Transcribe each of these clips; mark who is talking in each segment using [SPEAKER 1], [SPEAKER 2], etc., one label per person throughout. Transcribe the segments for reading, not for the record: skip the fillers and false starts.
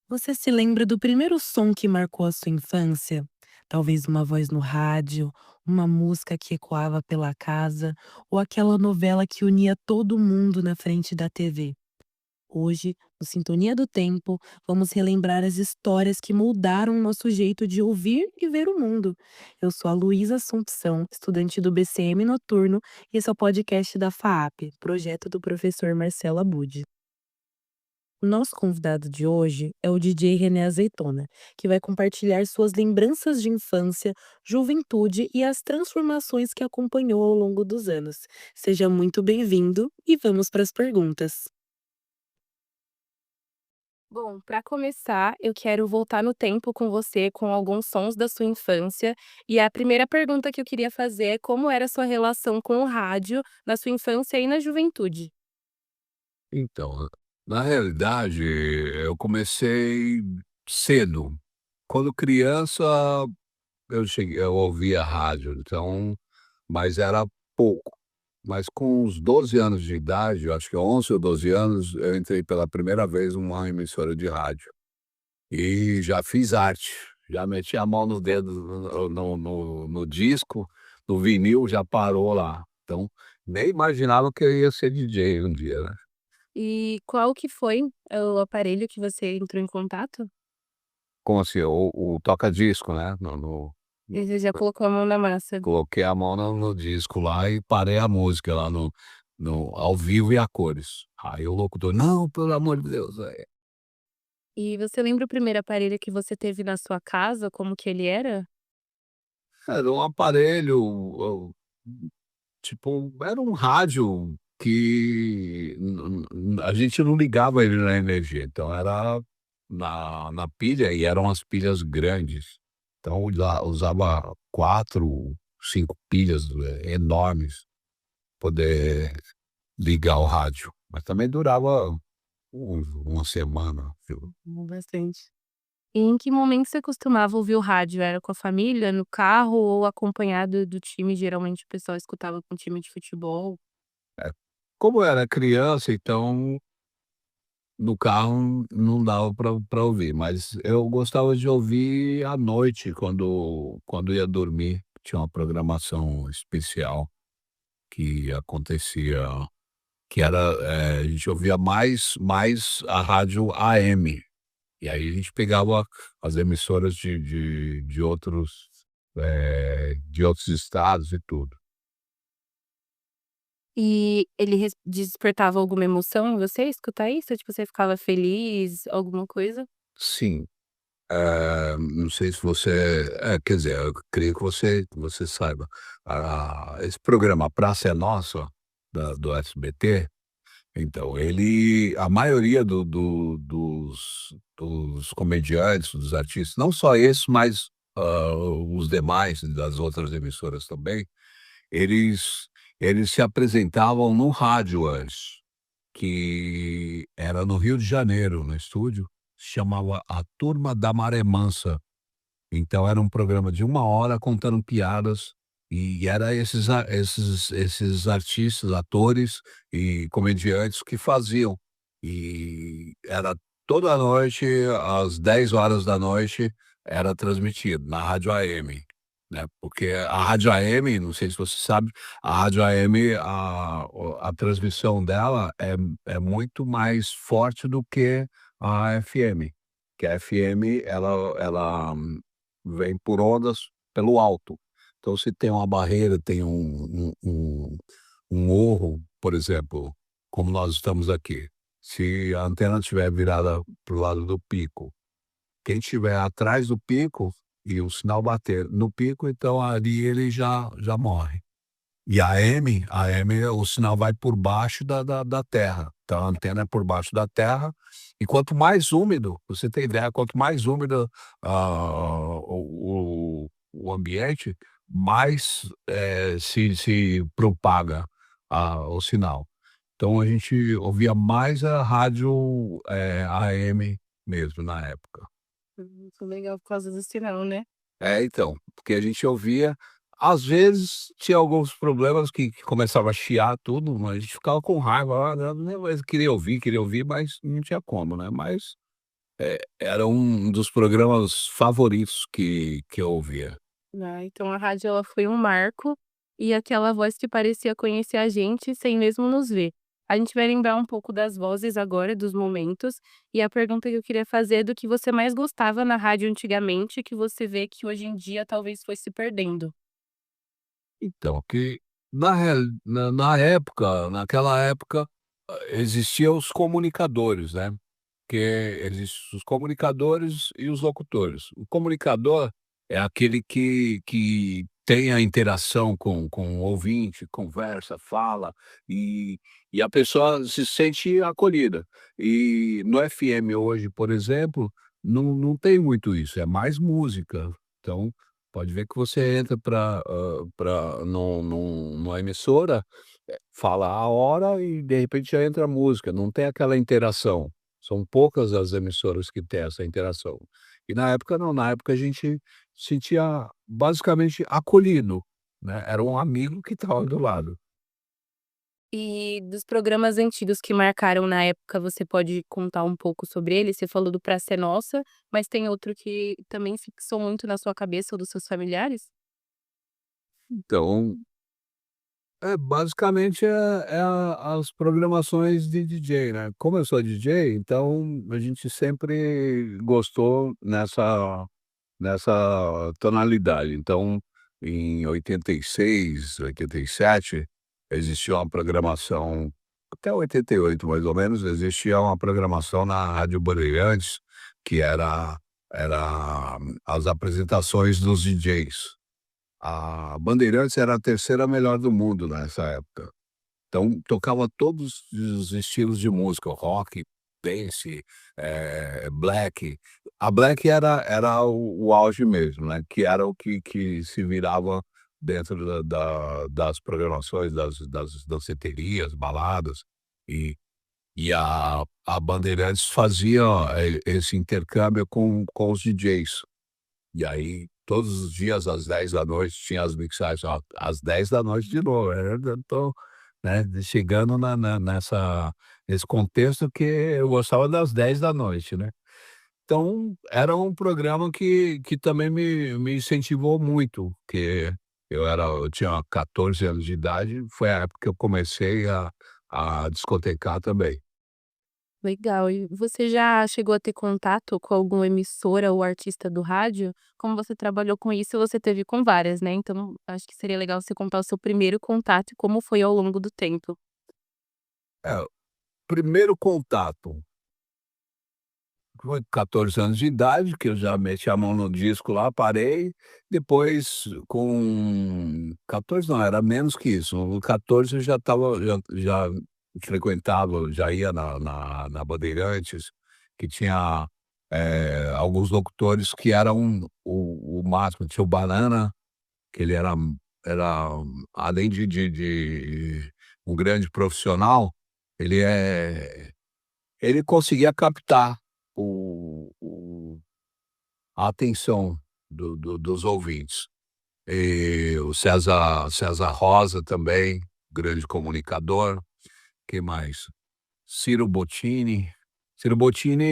[SPEAKER 1] Você se lembra do primeiro som que marcou a sua infância? Talvez uma voz no rádio, uma música que ecoava pela casa ou aquela novela que unia todo mundo na frente da TV. Hoje, no Sintonia do Tempo, vamos relembrar as histórias que moldaram nosso jeito de ouvir e ver o mundo. Eu sou a Luísa Assumpção, estudante do BCM Noturno, e esse é o podcast da FAAP, projeto do professor Marcelo Abud. O nosso convidado de hoje é o DJ René Azeitona, que vai compartilhar suas lembranças de infância, juventude e as transformações que acompanhou ao longo dos anos. Seja muito bem-vindo e vamos para as perguntas. Bom, para começar, eu quero voltar no tempo com você com alguns sons da sua infância. E a primeira pergunta que eu queria fazer é como era a sua relação com o rádio na sua infância e na juventude?
[SPEAKER 2] Então, na realidade, eu comecei cedo. Quando criança, eu ouvia rádio, então, mas era pouco. Mas com uns 12 anos de idade, eu acho que 11 ou 12 anos, eu entrei pela primeira vez numa emissora de rádio. E já fiz arte, já meti a mão no dedo no disco, no vinil, já parou lá. Então, nem imaginava que eu ia ser DJ um dia, né.
[SPEAKER 1] E qual que foi o aparelho que você entrou em contato?
[SPEAKER 2] Como assim? O toca-disco, né, no
[SPEAKER 1] E você já colocou a mão na massa.
[SPEAKER 2] coloquei a mão no disco lá e parei a música lá no ao vivo e a cores. Aí o locutor: "Não, pelo amor de Deus",
[SPEAKER 1] E você lembra o primeiro aparelho que você teve na sua casa, como que ele era?
[SPEAKER 2] era um aparelho, tipo, era um rádio que a gente não ligava ele na energia, então era na pilha e eram as pilhas grandes. Então usava 4, 5 pilhas, enormes, poder ligar o rádio, mas também durava uma semana, viu.
[SPEAKER 1] Bastante. E em que momento você costumava ouvir o rádio? Era com a família, no carro ou acompanhado do time? Geralmente o pessoal escutava com time de futebol.
[SPEAKER 2] É, como eu era criança, então no carro não dava para ouvir, mas eu gostava de ouvir à noite quando ia dormir, tinha uma programação especial que acontecia, que era, a gente ouvia mais a rádio AM, e aí a gente pegava as emissoras de outros estados e tudo.
[SPEAKER 1] E ele despertava alguma emoção em você escutar isso? Tipo, você ficava feliz, alguma coisa?
[SPEAKER 2] Sim. Não sei se você quer dizer, eu creio que você saiba. Esse programa Praça é Nossa, do SBT, então a maioria dos comediantes, dos artistas, não só esse, mas, os demais das outras emissoras também, eles eles se apresentavam no rádio antes, que era no Rio de Janeiro, no estúdio, se chamava A Turma da Maré Mansa. Então era um programa de 1 hora contando piadas, e era esses artistas, atores e comediantes que faziam. E era toda noite, às 10 horas da noite era transmitido na rádio AM, né, porque a rádio AM, não sei se você sabe, a rádio AM, a transmissão dela é muito mais forte do que a FM, que a FM ela vem por ondas pelo alto. Então, se tem uma barreira, tem um morro, por exemplo, como nós estamos aqui, se a antena estiver virada para o lado do pico, quem estiver atrás do pico e o sinal bater no pico, então ali ele já morre. E a AM o sinal vai por baixo da terra, então a antena é por baixo da terra, e quanto mais úmido, pra você ter ideia, quanto mais úmido, o ambiente, mais, se propaga o sinal. Então a gente ouvia mais a rádio, AM mesmo na época.
[SPEAKER 1] Muito legal por causa do sinal, né?
[SPEAKER 2] É, então, porque a gente ouvia, às vezes tinha alguns problemas que começava a chiar tudo, mas a gente ficava com raiva, né, mas queria ouvir, mas não tinha como, né, mas era um dos programas favoritos que eu ouvia.
[SPEAKER 3] Ah, então a rádio ela foi um marco, e aquela voz que parecia conhecer a gente sem mesmo nos ver. A gente vai lembrar um pouco das vozes agora, dos momentos, e a pergunta que eu queria fazer é do que você mais gostava na rádio antigamente, que você vê que hoje em dia talvez foi se perdendo.
[SPEAKER 2] Então, que na época naquela época, existiam os comunicadores, né, que existem os comunicadores e os locutores. O comunicador é aquele que tem a interação com o ouvinte, conversa, fala, e e a pessoa se sente acolhida. E no FM hoje, por exemplo, não tem muito isso, é mais música. Então, pode ver que você entra pra numa emissora, fala a hora e de repente já entra a música, não tem aquela interação. São poucas as emissoras que têm essa interação. E na época não, na época a gente sentia basicamente acolhido, né, era um amigo que estava do lado.
[SPEAKER 3] E dos programas antigos que marcaram na época, você pode contar um pouco sobre eles? Você falou do Praça é Nossa, mas tem outro que também fixou muito na sua cabeça ou dos seus familiares?
[SPEAKER 2] Então, basicamente as programações de DJ, né. Como eu sou DJ, então a gente sempre gostou nessa tonalidade. Então, em 86, 87, existia uma programação até 88 mais ou menos, existia uma programação na Rádio Bandeirantes, que era as apresentações dos DJs. A Bandeirantes era a terceira melhor do mundo nessa época. Então tocava todos os estilos de música, rock, dance, black. A black era o auge mesmo, né, que era o que se virava dentro das programações, das danceterias, baladas, e a Bandeirantes fazia, esse intercâmbio com os DJs. E aí, todos os dias às 10 da noite tinha as mixagens, ó, às 10 da noite de novo, eu tô, né, chegando nesse contexto que eu gostava das 10 da noite, né. Então, era um programa que também me incentivou muito, porque eu tinha 14 anos de idade, foi a época que eu comecei a discotecar também.
[SPEAKER 3] Legal. E você já chegou a ter contato com alguma emissora ou artista do rádio? Como você trabalhou com isso, você teve com várias, né, então acho que seria legal você contar o seu primeiro contato e como foi ao longo do tempo.
[SPEAKER 2] É, o primeiro contato foi 14 anos de idade, que eu já meti a mão no disco lá, parei, depois com 14 não, era menos que isso, com 14 eu já estava já frequentava, já ia na Bandeirantes, que tinha, alguns locutores que eram o máximo, tinha o Banana, que ele era além de um grande profissional, ele ele conseguia captar o a atenção dos ouvintes. E o César Rosa também, grande comunicador. Que mais? Ciro Bottini. Ciro Bottini,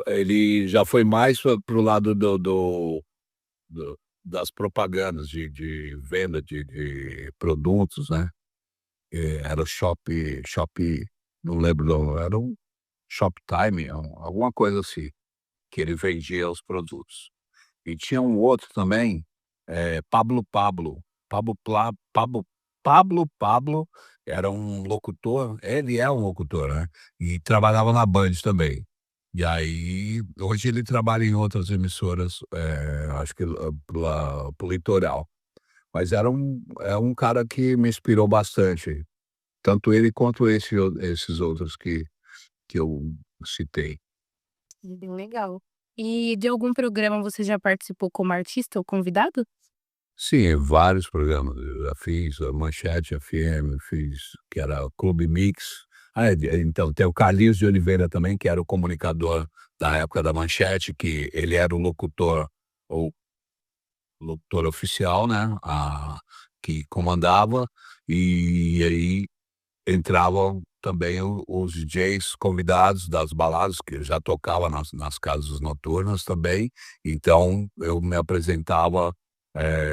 [SPEAKER 2] ele já foi mais para o lado das propagandas de venda de produtos, né. Era o não lembro, não, era um Shoptime, alguma coisa assim, que ele vendia os produtos. E tinha um outro também, Pablo Pablo. Pablo era um locutor, ele é um locutor, né, e trabalhava na Band também. E aí, hoje ele trabalha em outras emissoras, acho que para litoral. Mas é um cara que me inspirou bastante, tanto ele quanto esses outros que eu citei.
[SPEAKER 3] Bem legal. E de algum programa você já participou como artista ou convidado?
[SPEAKER 2] Sim, vários programas, eu já fiz a Manchete FM, fiz que era Clube Mix. Então tem o Carlinhos de Oliveira também, que era o comunicador da época da Manchete, que ele era o locutor oficial, né, que comandava, e aí entravam também os DJs convidados das baladas, que eu já tocava nas casas noturnas também, então eu me apresentava,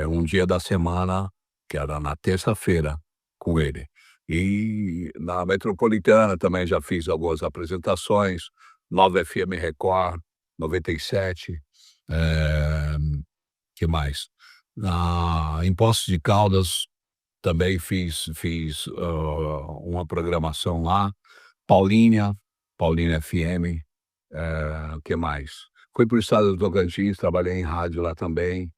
[SPEAKER 2] um dia da semana, que era na terça-feira, com ele. E na Metropolitana também já fiz algumas apresentações, Nova FM Record, 97, eh, que mais? Em Poços de Caldas também fiz, uma programação lá, Paulínia, Paulínia FM, o que mais? Fui para o estado do Tocantins, trabalhei em rádio lá também,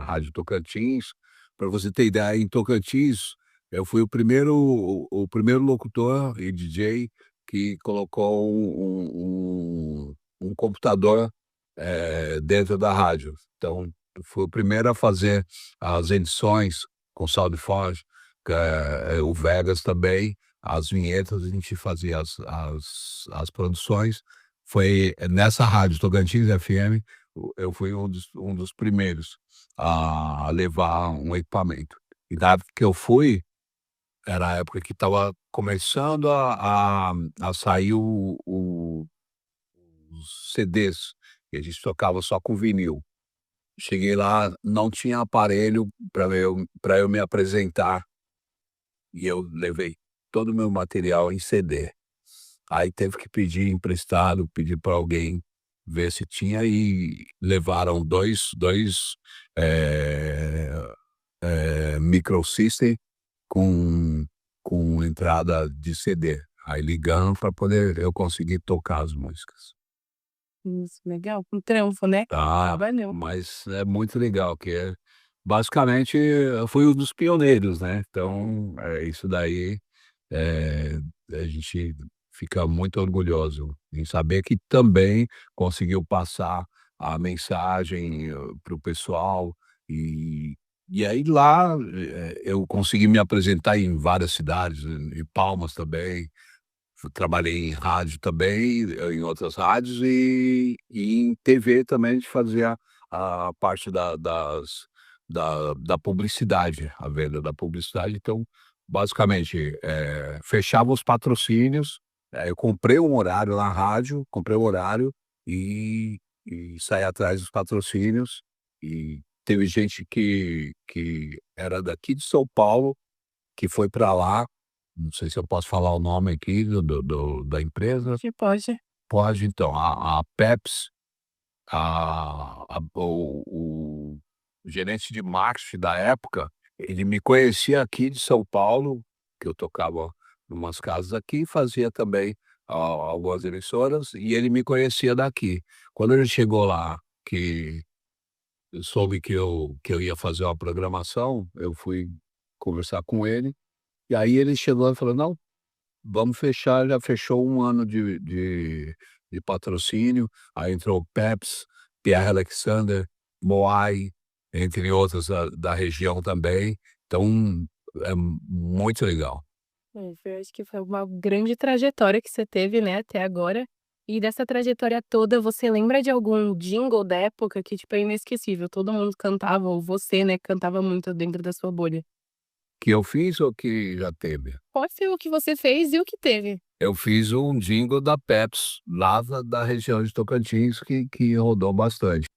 [SPEAKER 2] Rádio Tocantins. Para você ter ideia, em Tocantins, eu fui o primeiro locutor e DJ que colocou um computador, dentro da rádio. Então, fui o primeiro a fazer as edições com SoundForge, o Vegas também, as vinhetas, a gente fazia as produções. Foi nessa rádio Tocantins FM, eu fui um dos primeiros a levar um equipamento. E na época que eu fui, era a época que estava começando a sair os CDs, e a gente tocava só com vinil. Cheguei lá, não tinha aparelho para eu me apresentar, e eu levei todo o meu material em CD. Aí teve que pedir emprestado, pedir para alguém ver se tinha, e levaram dois eh microsystem com entrada de CD. Aí ligando para poder eu conseguir tocar as músicas.
[SPEAKER 3] Isso, legal. Com trampo, né?
[SPEAKER 2] Tá,
[SPEAKER 3] Trabalhou.
[SPEAKER 2] mas é muito legal, que basicamente, eu fui um dos pioneiros, né, então, isso daí, eh, a gente fica muito orgulhoso em saber que também conseguiu passar a mensagem, para o pessoal, e aí lá, eu consegui me apresentar em várias cidades, em Palmas também. Trabalhei em rádio também, em outras rádios, e em TV também a gente fazia a parte da publicidade, a venda da publicidade. Então, basicamente, fechava os patrocínios, eu comprei um horário na rádio, comprei um horário, e saí atrás dos patrocínios, e teve gente que era daqui de São Paulo, que foi para lá. Não sei se eu posso falar o nome aqui da empresa.
[SPEAKER 3] Que pode.
[SPEAKER 2] Pode. Então, a Pepsi, o gerente de marketing da época, ele me conhecia aqui de São Paulo, que eu tocava numas casas aqui, fazia também algumas emissoras, e ele me conhecia daqui. Quando ele chegou lá, que soube que eu ia fazer uma programação, eu fui conversar com ele, e aí ele chegou e falou: "Não, vamos fechar", já fechou um ano de patrocínio, aí entrou Pepsi, Pierre Alexander, Moai, entre outros da região também, então é muito legal.
[SPEAKER 3] Eu acho que foi uma grande trajetória que você teve, né, até agora. E dessa trajetória toda, você lembra de algum jingle da época que, tipo, é inesquecível? Todo mundo cantava, ou você, né, cantava muito dentro da sua bolha.
[SPEAKER 2] Que eu fiz ou que já teve?
[SPEAKER 3] Pode ser o que você fez e o que teve.
[SPEAKER 2] Eu fiz um jingle da Pepsi, lá da região de Tocantins, que rodou bastante.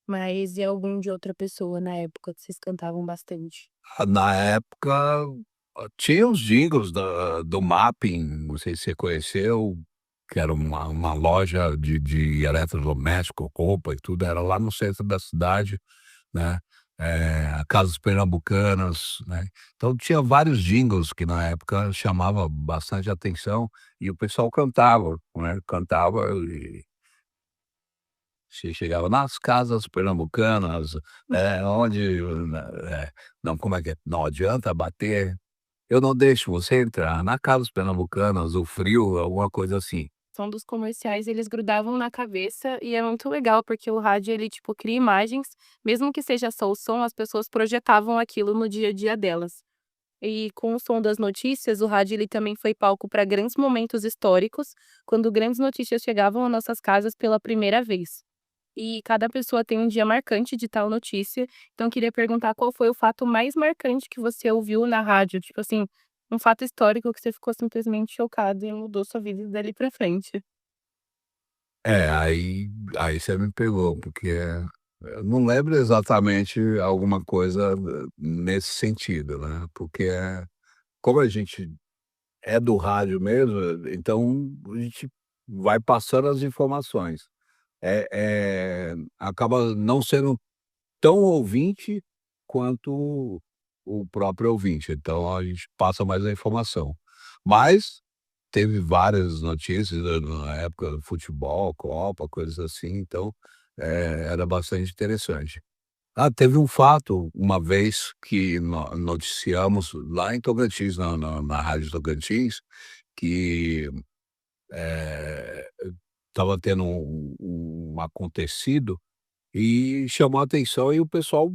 [SPEAKER 3] Mas e algum de outra pessoa na época que vocês cantavam bastante?
[SPEAKER 2] Na época, tinha os jingles do Mapping, não sei se você conheceu, que era uma loja de eletrodoméstico, roupa e tudo, era lá no centro da cidade, né, Casas Pernambucanas, né. Então tinha vários jingles que na época chamava bastante atenção, e o pessoal cantava, né, cantava, e chegava nas casas pernambucanas, onde, não, como é que é? "Não adianta bater, eu não deixo você entrar na Casas Pernambucanas, o frio", alguma coisa assim.
[SPEAKER 3] Som dos comerciais, eles grudavam na cabeça e é muito legal, porque o rádio ele, tipo, cria imagens, mesmo que seja só o som, as pessoas projetavam aquilo no dia a dia delas. E com o som das notícias, o rádio ele também foi palco para grandes momentos históricos, quando grandes notícias chegavam às nossas casas pela primeira vez. E cada pessoa tem um dia marcante de tal notícia, então eu queria perguntar qual foi o fato mais marcante que você ouviu na rádio, tipo assim, um fato histórico que você ficou simplesmente chocado e mudou sua vida dali pra frente.
[SPEAKER 2] Aí você me pegou, porque eu não lembro exatamente alguma coisa nesse sentido, né, porque como a gente é do rádio mesmo, então a gente vai passando as informações. Acaba não sendo tão ouvinte quanto o próprio ouvinte, então a gente passa mais a informação. Mas teve várias notícias na época do futebol, Copa, coisas assim, então, era bastante interessante. Ah, teve um fato uma vez que noticiamos lá em Tocantins, na rádio Tocantins, que, estava tendo um acontecido e chamou a atenção e o pessoal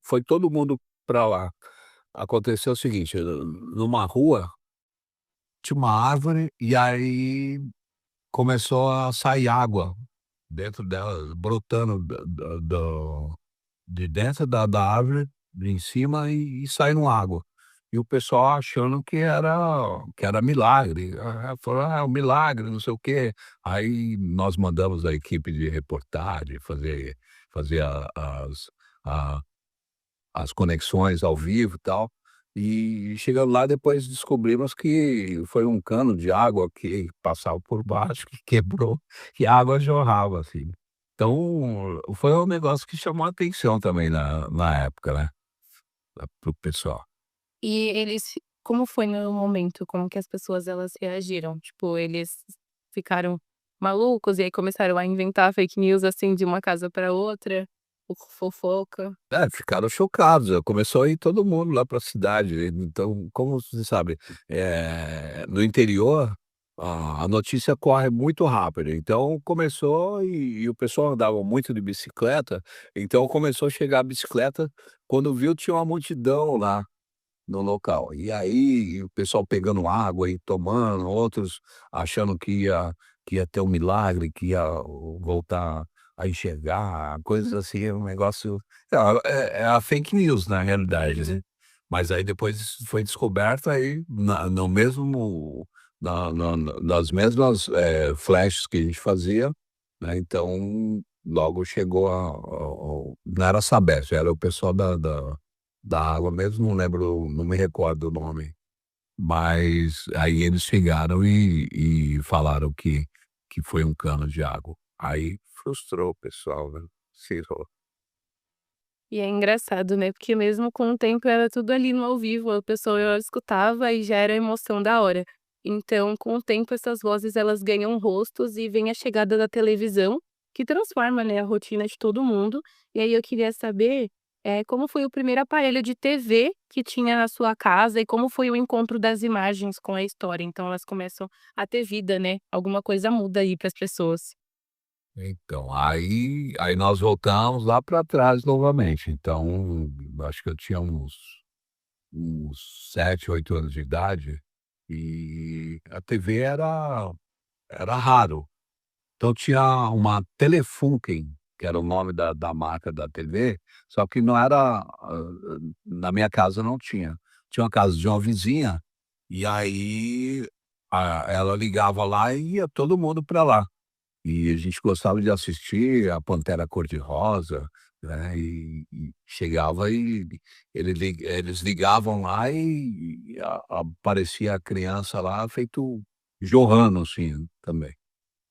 [SPEAKER 2] foi todo mundo para lá. Aconteceu o seguinte, numa rua tinha uma árvore e aí começou a sair água dentro dela, brotando de dentro da árvore, em cima e saindo água. E o pessoal achando que era milagre. Falou: "Ah, é um milagre, não sei o quê". Aí nós mandamos a equipe de reportagem fazer a as conexões ao vivo e tal. E chegando lá depois descobrimos que foi um cano de água que passava por baixo, que quebrou e a água jorrava, assim. Então, foi um negócio que chamou a atenção também na época, né, para o pessoal.
[SPEAKER 3] E eles como foi no momento? Como que as pessoas elas reagiram? Tipo, eles ficaram malucos e aí começaram a inventar fake news, assim, de uma casa para outra, por fofoca?
[SPEAKER 2] É, ficaram chocados, começou a ir todo mundo lá para a cidade, então, como você sabe, no interior, a notícia corre muito rápido, então começou e o pessoal andava muito de bicicleta, então começou a chegar a bicicleta, quando viu tinha uma multidão lá no local. E aí o pessoal pegando água e tomando, outros achando que ia ter um milagre, que ia voltar a enxergar, coisas assim, um negócio é a fake news na realidade, né. Mas aí depois isso foi descoberto, aí na no mesmo nas mesmas, flashes que a gente fazia, né, então logo chegou não era a Sabesp, era o pessoal da água mesmo, não lembro, não me recordo o nome, mas aí eles chegaram e falaram que foi um cano de água. Aí frustrou o pessoal, né, cismou.
[SPEAKER 3] E é engraçado, né, porque mesmo com o tempo era tudo ali no ao vivo, a pessoa escutava e já era a emoção da hora. Então, com o tempo essas vozes elas ganham rostos e vem a chegada da televisão, que transforma, né, a rotina de todo mundo. E aí eu queria saber, como foi o primeiro aparelho de TV que tinha na sua casa e como foi o encontro das imagens com a história? Então elas começam a ter vida, né, alguma coisa muda aí para as pessoas.
[SPEAKER 2] Então, aí nós voltamos lá para trás novamente, então, acho que eu tinha uns 7, 8 anos de idade, e a TV era raro. Então tinha uma Telefunken, que era o nome da marca da TV, só que não era, na minha casa não tinha. Tinha uma casa de uma vizinha, e aí ela ligava lá e ia todo mundo para lá. E a gente gostava de assistir a Pantera Cor-de-Rosa, né, e chegava e eles ligavam lá e aparecia a criança lá feito jorrando, assim, também.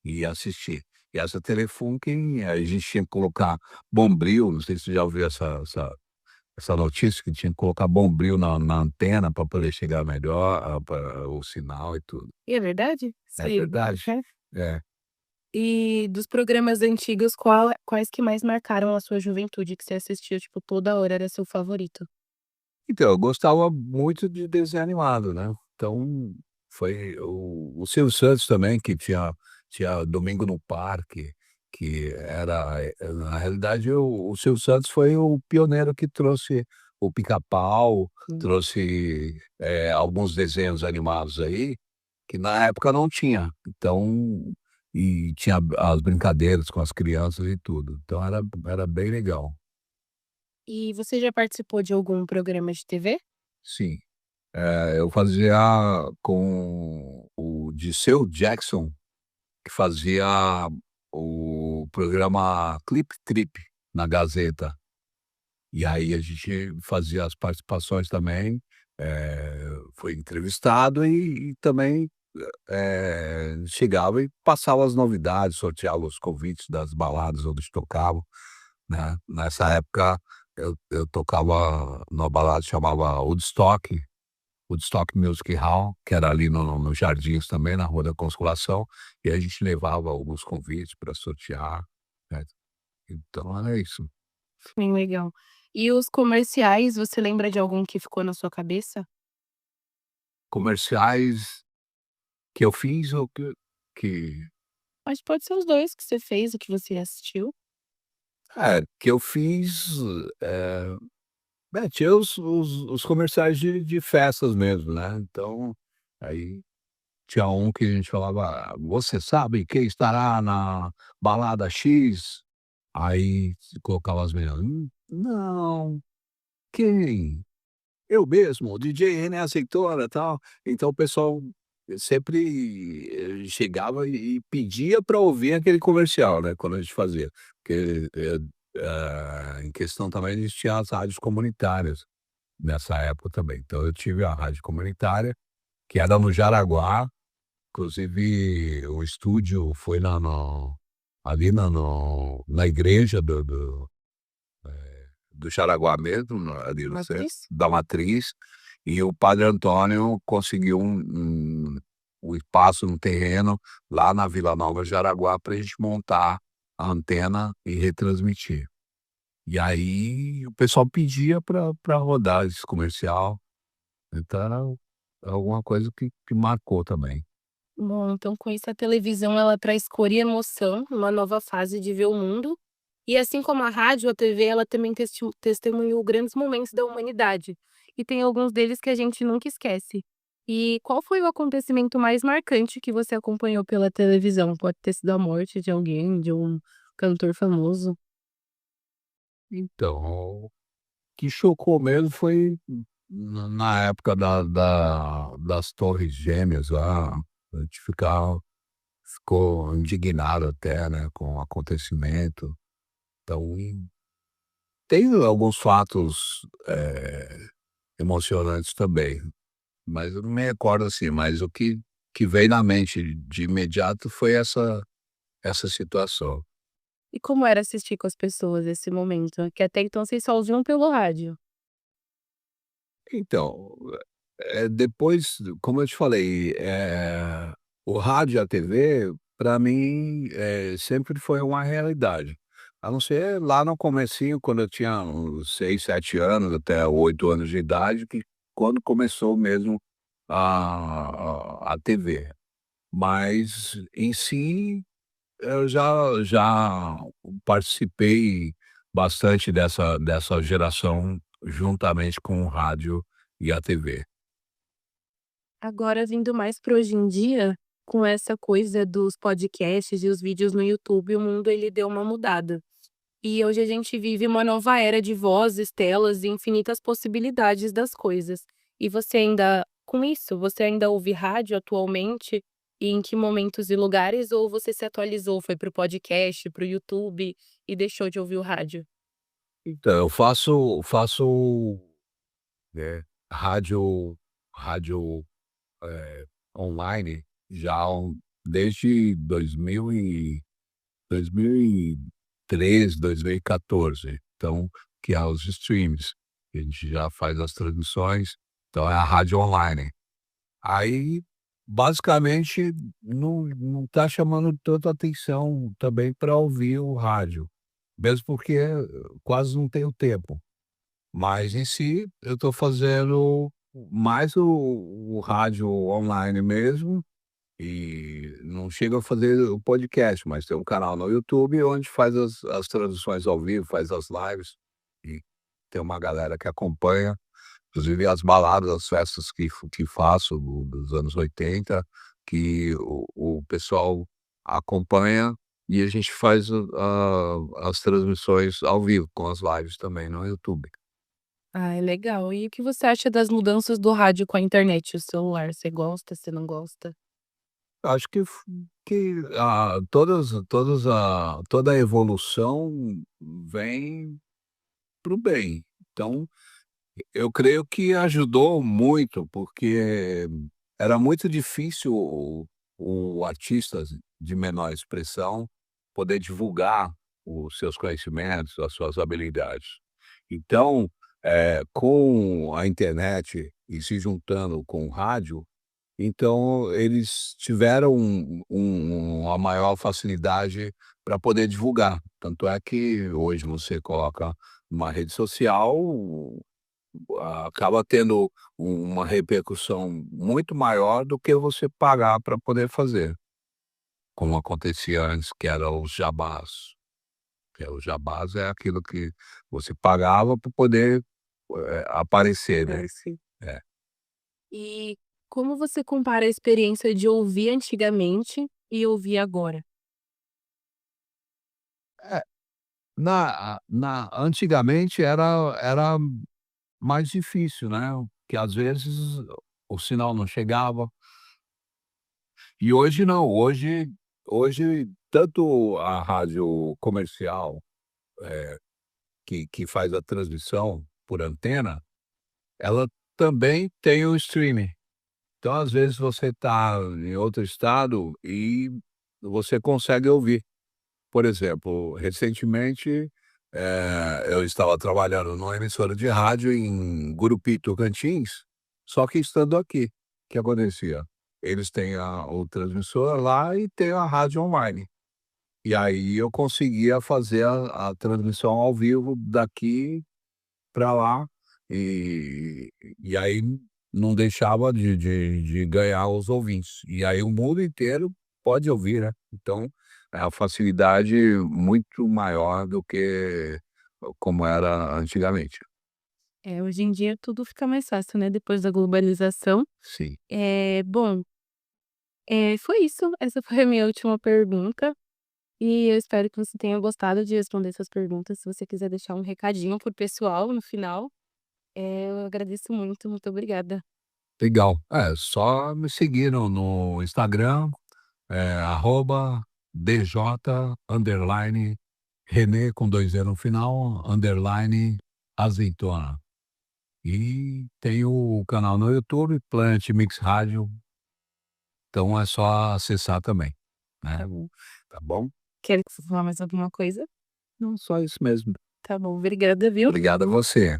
[SPEAKER 2] E assistir. E essa Telefunken, a gente tinha que colocar bombril, não sei se você já ouviu essa notícia, que tinha que colocar bombril na antena para poder chegar melhor, pra o sinal e tudo.
[SPEAKER 3] E é verdade?
[SPEAKER 2] É
[SPEAKER 3] Sei.
[SPEAKER 2] verdade. É.
[SPEAKER 3] E dos programas antigos, quais que mais marcaram a sua juventude, que você assistia, tipo, toda hora, era seu favorito?
[SPEAKER 2] Então, eu gostava muito de desenho animado, né, então foi o Silvio Santos também, que tinha Domingo no Parque, que era, na realidade o Silvio Santos foi o pioneiro que trouxe o Pica-Pau,
[SPEAKER 3] Hum.
[SPEAKER 2] trouxe, alguns desenhos animados aí, que na época não tinha, então e tinha as brincadeiras com as crianças e tudo, então era bem legal.
[SPEAKER 3] E você já participou de algum programa de TV?
[SPEAKER 2] Sim. Eu fazia com o Dirceu Jackson, que fazia o programa Clip Trip na Gazeta. E aí a gente fazia as participações também, foi entrevistado e também, chegava e passava as novidades, sorteava os convites das baladas onde tocavam, né. Nessa época eu tocava numa balada que chamava Woodstock Music Hall, que era ali no Jardins também, na Rua da Consolação, e a gente levava alguns convites para sortear, né. Então era isso.
[SPEAKER 3] Bem legal. E os comerciais, você lembra de algum que ficou na sua cabeça?
[SPEAKER 2] Comerciais que eu fiz ou que
[SPEAKER 3] Mas pode ser os 2 que você fez, o que você assistiu.
[SPEAKER 2] que eu fiz, eh, tinha os comerciais de festas mesmo, né, então, aí tinha um que a gente falava: "Você sabe quem estará na balada X?" Aí colocava as meninas: não, quem? Eu mesmo, o DJ René Azeitona, tal". Então o pessoal sempre, chegava e pedia para ouvir aquele comercial, né, quando a gente fazia. Porque, em questão também a gente tinha as rádios comunitárias, nessa época também. Então eu tive a rádio comunitária, que era no Jaraguá, inclusive o estúdio foi na no ali na no na igreja do Jaraguá mesmo, ali no centro,
[SPEAKER 3] Matriz?
[SPEAKER 2] da Matriz, e o padre Antônio conseguiu um espaço, um terreno lá na Vila Nova Jaraguá para a gente montar a antena e retransmitir. E aí o pessoal pedia para rodar esse comercial, então era alguma coisa que marcou também.
[SPEAKER 3] Bom, então com isso a televisão ela traz cor e emoção, uma nova fase de ver o mundo. E assim como a rádio, a TV ela também testemunhou grandes momentos da humanidade. E tem alguns deles que a gente nunca esquece. E qual foi o acontecimento mais marcante que você acompanhou pela televisão? Pode ter sido a morte de alguém, de um cantor famoso.
[SPEAKER 2] Então, o que chocou mesmo foi na época das Torres Gêmeas lá, a gente ficou indignado até, né, com o acontecimento. Então, tem alguns fatos, emocionantes também, mas eu não me recordo, assim, mas o que veio na mente de imediato foi essa situação.
[SPEAKER 3] E como era assistir com as pessoas esse momento? Que até então vocês só ouviam pelo rádio.
[SPEAKER 2] Então, depois, como eu te falei, o rádio e a TV, para mim, sempre foi uma realidade. A não ser lá no comecinho, quando eu tinha uns 6, 7 anos, até 8 anos de idade, que quando começou mesmo a TV. Mas, em si, eu já participei bastante dessa geração, juntamente com o rádio e a TV.
[SPEAKER 3] Agora vindo mais para hoje em dia, com essa coisa dos podcasts e os vídeos no YouTube, o mundo ele deu uma mudada. E hoje a gente vive uma nova era de vozes, telas e infinitas possibilidades das coisas. E você ainda com isso, você ainda ouve rádio atualmente? E em que momentos e lugares? Ou você se atualizou, foi para o podcast, para o YouTube e deixou de ouvir o rádio?
[SPEAKER 2] Então, eu faço, rádio, online já há desde 2013, 2014, então, que é os streams, a gente já faz as transmissões, então é a rádio online. Aí, basicamente, não tá chamando tanta atenção também para ouvir o rádio, mesmo porque quase não tenho tempo. Mas em si, eu estou fazendo mais o rádio online mesmo, e não chego a fazer o podcast, mas tem um canal no YouTube onde faz as transmissões ao vivo, faz as lives, e tem uma galera que acompanha, inclusive as baladas, as festas que faço dos anos 80, que o pessoal acompanha e a gente faz as transmissões ao vivo, com as lives também no YouTube.
[SPEAKER 3] Ah, é legal. E o que você acha das mudanças do rádio com a internet e o celular? Você gosta, você não gosta?
[SPEAKER 2] Acho que, toda a evolução vem para o bem. Então, eu creio que ajudou muito, porque era muito difícil o artista de menor expressão poder divulgar os seus conhecimentos, as suas habilidades. Então, com a internet e se juntando com o rádio, então eles tiveram uma maior facilidade para poder divulgar. Tanto é que hoje você coloca numa rede social, acaba tendo uma repercussão muito maior do que você pagar para poder fazer, como acontecia antes, que era os jabás. O jabás é aquilo que você pagava para poder, aparecer, né.
[SPEAKER 3] É, sim.
[SPEAKER 2] É.
[SPEAKER 3] E como você compara a experiência de ouvir antigamente e ouvir agora?
[SPEAKER 2] É, na antigamente era mais difícil, né, que às vezes o sinal não chegava, e hoje não, hoje tanto a rádio comercial, que faz a transmissão por antena, ela também tem o streaming. Então, às vezes, você está em outro estado e você consegue ouvir. Por exemplo, recentemente, eu estava trabalhando numa emissora de rádio em Gurupi, Tocantins, só que estando aqui. O que acontecia? Eles têm o transmissor lá e tem a rádio online. E aí eu conseguia fazer a transmissão ao vivo daqui para lá, e e aí não deixava de ganhar os ouvintes. E aí o mundo inteiro pode ouvir, né. Então, é a facilidade muito maior do que como era antigamente.
[SPEAKER 3] É, hoje em dia tudo fica mais fácil, né, depois da globalização.
[SPEAKER 2] Sim.
[SPEAKER 3] Bom, foi isso. Essa foi a minha última pergunta e eu espero que você tenha gostado de responder essas perguntas. Se você quiser deixar um recadinho para o pessoal no final, eu agradeço muito. Muito obrigada.
[SPEAKER 2] Legal. É, só me seguir no Instagram, @dj underline René com 2 E no final, underline azeitona. E tem o canal no YouTube, Planet Mix Rádio, então é só acessar também, né.
[SPEAKER 3] Tá bom.
[SPEAKER 2] Tá bom?
[SPEAKER 3] Quer que você falar mais alguma coisa?
[SPEAKER 2] Não, só isso mesmo.
[SPEAKER 3] Tá bom, obrigada, viu?
[SPEAKER 2] Obrigado a você.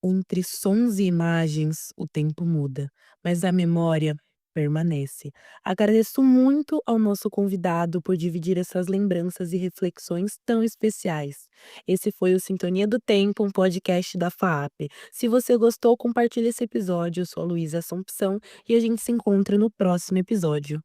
[SPEAKER 1] Entre sons e imagens, o tempo muda, mas a memória permanece. Agradeço muito ao nosso convidado por dividir essas lembranças e reflexões tão especiais. Esse foi o Sintonia do Tempo, um podcast da FAAP. Se você gostou, compartilhe esse episódio. Eu sou a Luísa Assumpção e a gente se encontra no próximo episódio.